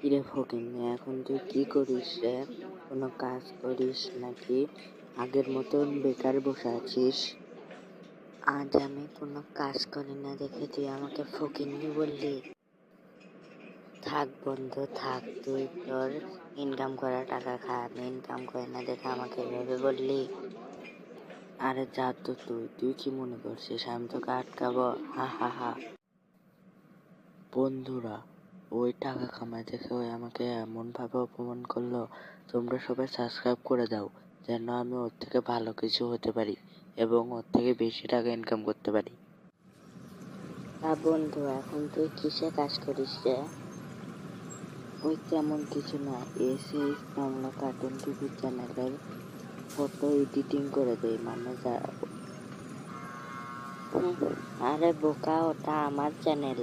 কিরে ফকিন্নি, এখন তুই কি করিস রে? কোনো কাজ করিস নাকি আগের মতন বেকার বসে আছিস? আজ আমি কোনো কাজ করি না দেখে তুই আমাকে ফকিন্নি বললি? থাক বন্ধু থাক, তুই তোর ইনকাম করা টাকা খা। আমি ইনকাম করি না দেখে আমাকে এভাবে বললি? আরে যা তো, তুই কি মনে করছিস আমি তোকে আটকাবো? হা হা হা। বন্ধুরা, ওই টাকা কামাই দেখে ওই আমাকে এমন ভাবে অপমান করলো। তোমরা সবাই সাবস্ক্রাইব করে দাও, যেন আমি ওর থেকে ভালো কিছু হতে পারি এবং ওর থেকে বেশি টাকা ইনকাম করতে পারি। তা বন্ধু, এখন তুই কিসে কাজ করিস রে? ওই তেমন কিছু না, এসএস বাংলা কার্টুন টিভি চ্যানেলের ফটো এডিটিং করে দেই, মানে যা। আরে বোকা, ওটা আমার চ্যানেল।